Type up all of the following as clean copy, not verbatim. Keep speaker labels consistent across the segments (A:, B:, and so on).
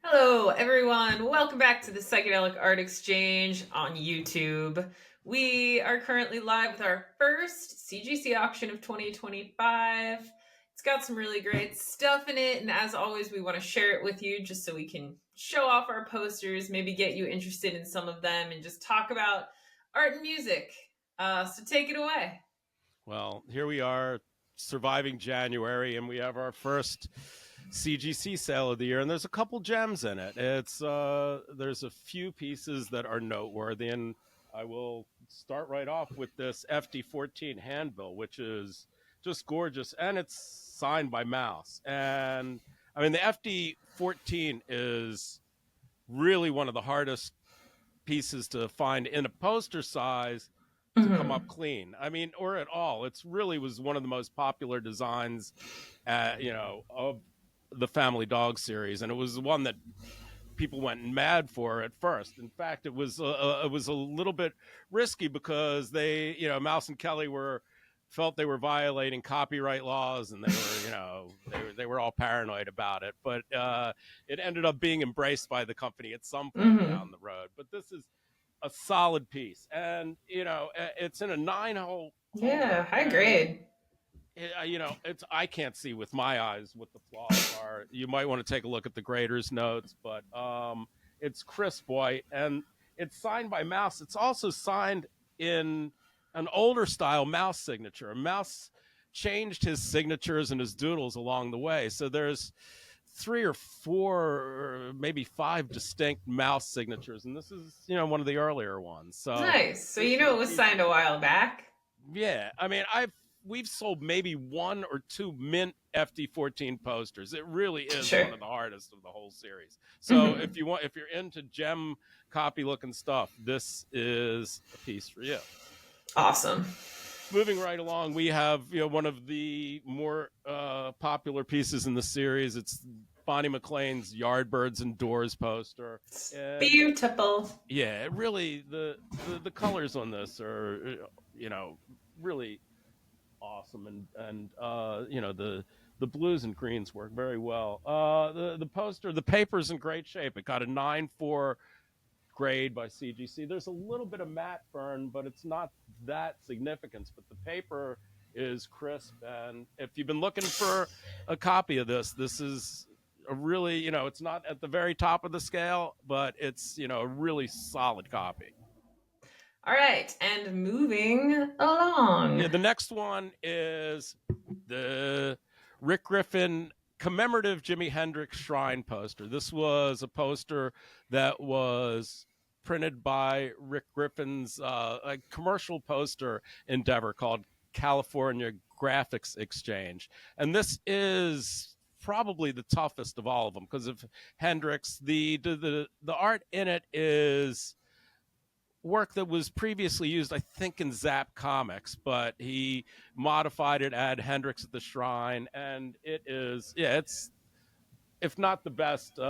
A: Hello, everyone. Welcome back to the Psychedelic Art Exchange on YouTube. We are currently live with our first CGC auction of 2025. It's got some really great stuff in it, and as always, we want to share it with you just so we can show off our posters, maybe get you interested in some of them, and just talk about art and music. So take it away.
B: Well, here we are surviving January, and we have our first CGC sale of the year, and there's a couple gems in it. There's a few pieces that are noteworthy, and I will start right off with this FD14 handbill, which is just gorgeous, and it's signed by Mouse. And I mean, the FD14 is really one of the hardest pieces to find in a poster size to come up clean. I mean, or at all. It's really was one of the most popular designs, of the Family Dog series, and it was the one that people went mad for at first. In fact, it was a little bit risky because Mouse and Kelly felt they were violating copyright laws, and they were all paranoid about it. But it ended up being embraced by the company at some point down the road. But this is a solid piece, and it's in a 9-hole.
A: Yeah, high grade.
B: It's I can't see with my eyes what the flaws are. You might want to take a look at the grader's notes, but it's crisp white, and it's signed by Mouse. It's also signed in an older style Mouse signature. Mouse changed his signatures and his doodles along the way, so there's 3 or 4 or maybe 5 distinct Mouse signatures, and this is one of the earlier ones. So
A: Nice. So it was signed a while back.
B: yeah, I mean, we've sold maybe 1 or 2 mint FD14 posters. It really is one of the hardest of the whole series. So if you're into gem copy looking stuff, this is a piece for you.
A: Awesome.
B: Moving right along, we have one of the more popular pieces in the series. It's Bonnie McLean's Yardbirds and Doors poster. And,
A: beautiful.
B: Yeah, really the colors on this are really awesome, and the blues and greens work very well. The paper's in great shape. It got a 9.4 grade by CGC. There's a little bit of matte burn, but it's not that significant. But the paper is crisp, and if you've been looking for a copy of this is a really, it's not at the very top of the scale, but it's a really solid copy.
A: All right, and moving along.
B: Yeah, the next one is the Rick Griffin commemorative Jimi Hendrix Shrine poster. This was a poster that was printed by Rick Griffin's a commercial poster endeavor called California Graphics Exchange. And this is probably the toughest of all of them because of Hendrix. The art in it is work that was previously used, I think, in Zap Comics, but he modified it, add Hendrix at the Shrine, and it is, it's, if not the best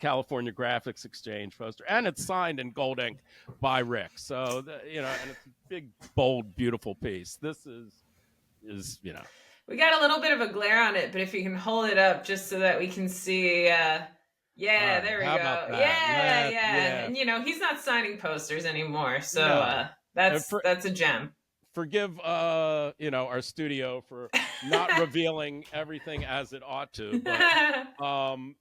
B: California Graphics Exchange poster, and it's signed in gold ink by Rick. So, and it's a big, bold, beautiful piece. This is.
A: We got a little bit of a glare on it, but if you can hold it up just so that we can see... Yeah, there we go. Yeah. And he's not signing posters anymore, so that's a gem.
B: Forgive our studio for not revealing everything as it ought to, but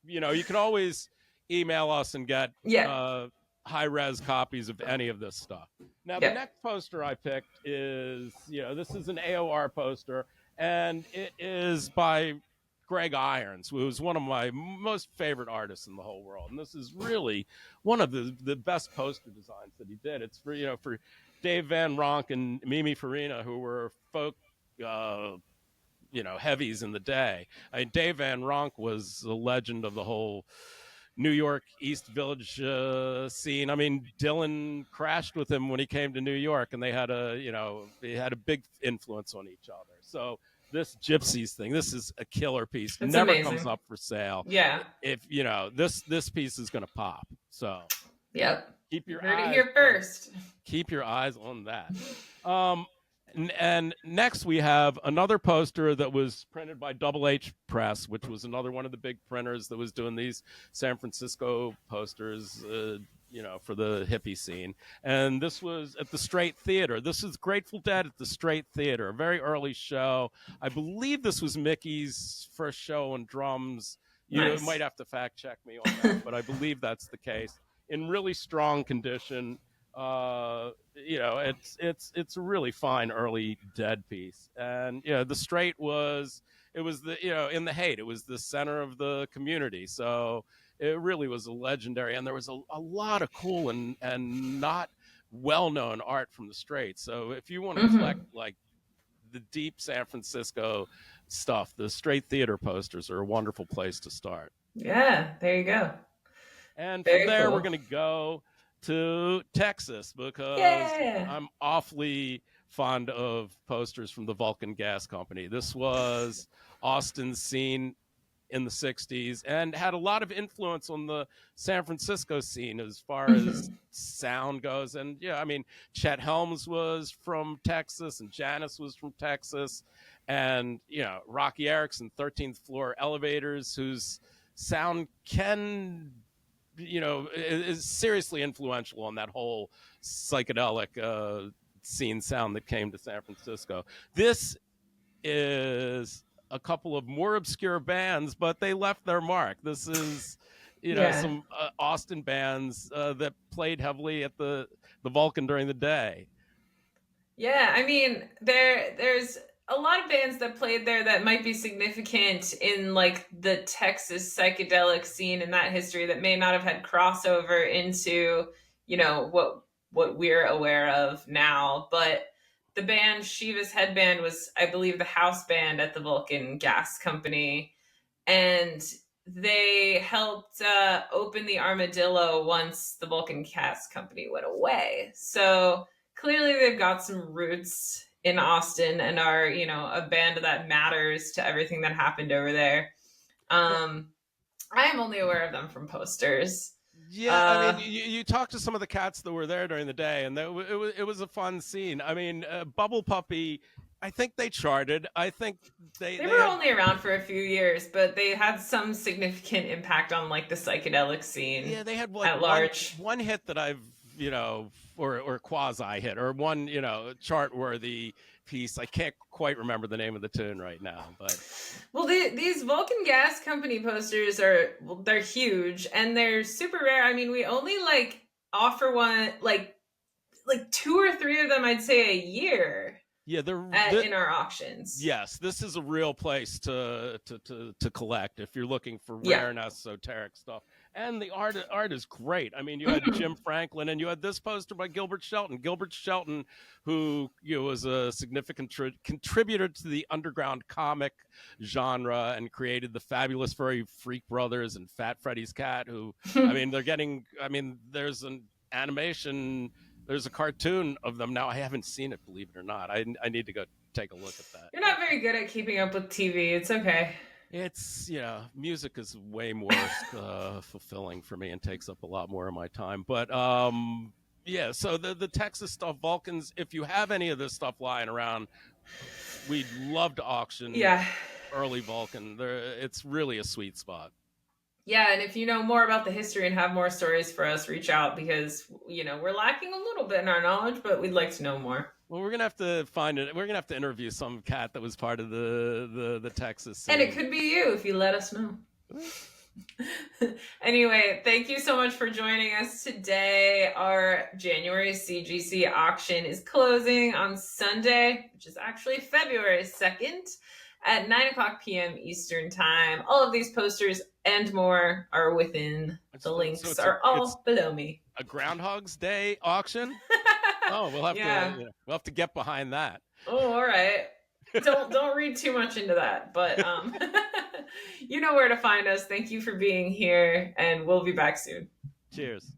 B: you can always email us and get high res copies of any of this stuff. Now the next poster I picked is this is an AOR poster, and it is by Greg Irons, who is one of my most favorite artists in the whole world, and this is really one of the best poster designs that he did. It's for Dave Van Ronk and Mimi Farina, who were folk heavies in the day. I mean, Dave Van Ronk was a legend of the whole New York East Village scene. I mean, Dylan crashed with him when he came to New York, and they had a big influence on each other. So this Gypsies thing, this is a killer piece.
A: It's
B: never
A: amazing.
B: Comes up for sale.
A: Yeah.
B: If this piece is gonna pop. So
A: yep.
B: Keep your
A: Heard
B: eyes
A: it here first.
B: Keep your eyes on that. And next we have another poster that was printed by Double H Press, which was another one of the big printers that was doing these San Francisco posters, for the hippie scene. And this was at the Straight Theater. This is Grateful Dead at the Straight Theater, a very early show. I believe this was Mickey's first show on drums. You
A: Nice.
B: might have to fact check me on that, but I believe that's the case. In really strong condition. It's a really fine early Dead piece. And the Straight was the in the Haight, it was the center of the community, so it really was a legendary, and there was a lot of cool and not well-known art from the Straight. So if you want to collect like the deep San Francisco stuff, the Straight Theater posters are a wonderful place to start.
A: Yeah, there you go.
B: And
A: Very
B: from there
A: cool.
B: we're going to go to Texas, because I'm awfully fond of posters from the Vulcan Gas Company. This was Austin's scene in the 60s and had a lot of influence on the San Francisco scene as far as sound goes. And Chet Helms was from Texas, and Janis was from Texas, and Rocky Erickson, 13th Floor Elevators, whose sound is seriously influential on that whole psychedelic scene sound that came to San Francisco. This is a couple of more obscure bands, but they left their mark. This is some Austin bands that played heavily at the Vulcan during the day.
A: Yeah, I mean, there's a lot of bands that played there that might be significant in like the Texas psychedelic scene and that history that may not have had crossover into, what we're aware of now. But the band Shiva's Headband was, I believe, the house band at the Vulcan Gas Company, and they helped open the Armadillo once the Vulcan Gas Company went away. So clearly they've got some roots in Austin and are, a band that matters to everything that happened over there. I am only aware of them from posters.
B: Yeah, you talked to some of the cats that were there during the day, and it was a fun scene. Bubble Puppy, I think they charted. I think they
A: were only around for a few years, but they had some significant impact on like the psychedelic scene.
B: Yeah, they had like
A: at large.
B: One hit that I've or quasi hit, or one chart worthy piece. I can't quite remember the name of the tune right now, but
A: these Vulcan Gas Company posters they're huge and they're super rare. I mean, we only like offer one like 2 or 3 of them, I'd say, a year.
B: Yeah,
A: in our auctions.
B: Yes, this is a real place to collect if you're looking for rare and esoteric stuff. And the art is great. I mean, you had Jim Franklin, and you had this poster by Gilbert Shelton. Gilbert Shelton, who was a significant contributor to the underground comic genre and created the Fabulous Furry Freak Brothers and Fat Freddy's Cat, who, there's an animation, there's a cartoon of them now. I haven't seen it, believe it or not. I need to go take a look at that.
A: You're not very good at keeping up with TV. It's okay.
B: It's, music is way more fulfilling for me and takes up a lot more of my time. But, so the Texas stuff, Vulcans, if you have any of this stuff lying around, we'd love to auction early Vulcan. It's really a sweet spot.
A: Yeah, and if you know more about the history and have more stories for us, reach out, because, we're lacking a little bit in our knowledge, but we'd like to know more.
B: Well, we're gonna have to find it. We're gonna have to interview some cat that was part of the Texas scene.
A: And it could be you if you let us know. Anyway, thank you so much for joining us today. Our January CGC auction is closing on Sunday, which is actually February 2nd at 9:00 p.m. Eastern Time. All of these posters and more are within the links are all below me.
B: A Groundhog's Day auction? Oh, we'll have to get behind that.
A: Oh, all right. Don't read too much into that, but you know where to find us. Thank you for being here, and we'll be back soon.
B: Cheers.